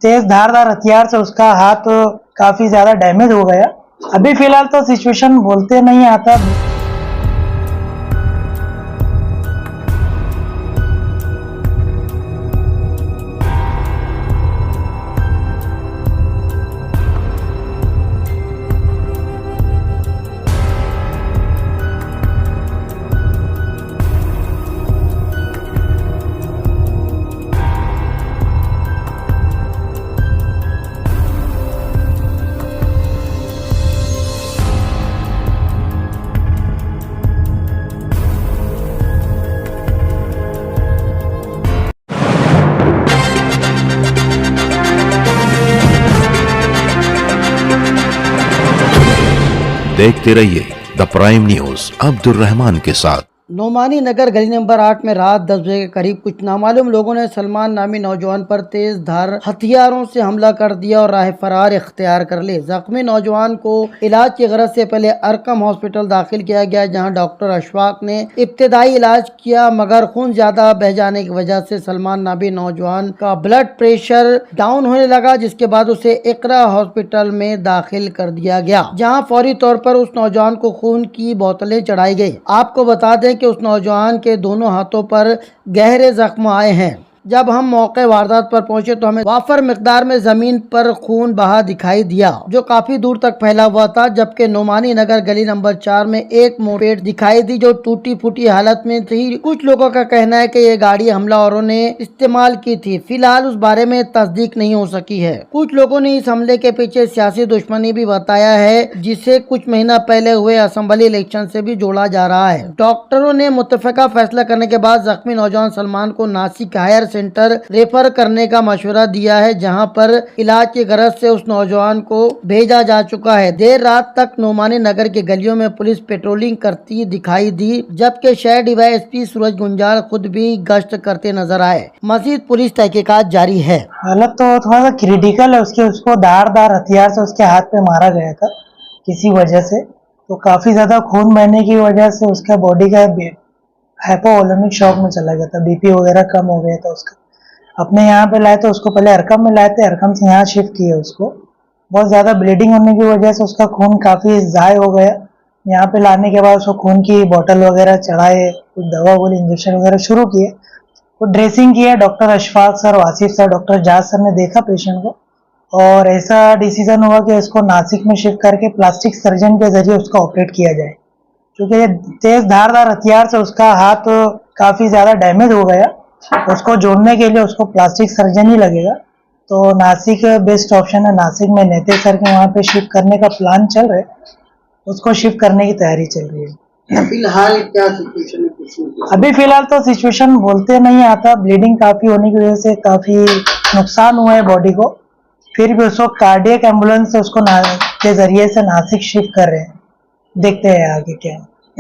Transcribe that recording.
तेज धारदार हथियार से उसका हाथ काफी ज्यादा डैमेज हो गया। अभी फिलहाल तो सिचुएशन बोलते नहीं आता। देखते रहिए the prime news Abdul Rahman के साथ। नोमानी नगर गली नंबर 8 में रात 10 बजे के करीब कुछ नामालूम लोगों ने सलमान नामी नौजवान पर तेज धार हथियारों से हमला कर दिया और राह फरार इख्तियार कर ली। जख्मी नौजवान को इलाज की गरज से पहले अरकम हॉस्पिटल दाखिल किया गया, जहां डॉक्टर अशफाक ने इब्तिदाई इलाज किया, मगर खून ज्यादा बह जाने की वजह से सलमान नामी नौजवान का ब्लड प्रेशर डाउन होने लगा, जिसके बाद उसे इकरा हॉस्पिटल में दाखिल कर दिया गया, जहाँ फौरी तौर पर उस नौजवान को खून की बोतलें चढ़ाई गई। आपको बता दें कि उस नौजवान के दोनों हाथों पर गहरे जख्म आए हैं। जब हम मौके वारदात पर पहुंचे तो हमें वाफर मिकदार में जमीन पर खून बहा दिखाई दिया, जो काफी दूर तक फैला हुआ था। जबकि नोमानी नगर गली नंबर 4 में एक मोपेड दिखाई दी जो टूटी फूटी हालत में थी। कुछ लोगों का कहना है कि ये गाड़ी हमलावरों ने इस्तेमाल की थी। फिलहाल उस बारे में तस्दीक नहीं हो सकी है। कुछ लोगों ने इस हमले के पीछे सियासी दुश्मनी भी बताया है, जिसे कुछ महीना पहले हुए असेंबली इलेक्शन से भी जोड़ा जा रहा है। डॉक्टरों ने मुत्तफिका फैसला करने के बाद जख्मी नौजवान सलमान को नासिक हायर सेंटर रेफर करने का मशवरा दिया है, जहां पर इलाज की गरज से उस नौजवान को भेजा जा चुका है। देर रात तक नोमानी नगर की गलियों में पुलिस पेट्रोलिंग करती दिखाई दी, जबकि शहर डीवाईएसपी सूरज गुंजाल खुद भी गश्त करते नजर आए। मजीद पुलिस तहकीकात जारी है। हालत तो थोड़ा सा क्रिटिकल है उसको धारदार हथियार से उसके हाथ पे मारा गया था किसी वजह से, तो काफी ज्यादा खून बहने की वजह से उसका बॉडी का हाइपोवोलेमिक शॉक में चला गया था, बीपी वगैरह कम हो गया था उसका। अपने यहाँ पे लाए तो उसको पहले अरकम में लाए थे, अरकम से यहाँ शिफ्ट किए उसको। बहुत ज्यादा ब्लीडिंग होने की वजह से उसका खून काफी ज़ाय हो गया। यहाँ पे लाने के बाद उसको खून की बोतल वगैरह चढ़ाए, कुछ दवा गोली इंजेक्शन वगैरह शुरू किए, तो ड्रेसिंग किया। Doctor Ashfaq sir, Wasif sir, doctor जाज सर ने देखा पेशेंट को और ऐसा डिसीजन हुआ कि उसको नासिक में शिफ्ट करके प्लास्टिक सर्जन के जरिए उसका ऑपरेट किया जाए, क्योंकि तेज धारदार हथियार से उसका हाथ काफी ज्यादा डैमेज हो गया। उसको जोड़ने के लिए उसको प्लास्टिक सर्जन ही लगेगा, तो नासिक बेस्ट ऑप्शन है। नासिक में नेते सर के वहाँ पे शिफ्ट करने का प्लान चल रहा है, उसको शिफ्ट करने की तैयारी चल रही है। फिलहाल क्या सिचुएशन है? अभी फिलहाल तो सिचुएशन बोलते नहीं आता। ब्लीडिंग काफी होने की वजह से काफी नुकसान हुआ है बॉडी को, फिर भी उसको कार्डियक एम्बुलेंस से उसको के जरिए से नासिक शिफ्ट कर रहे हैं। देखते हैं आगे क्या है।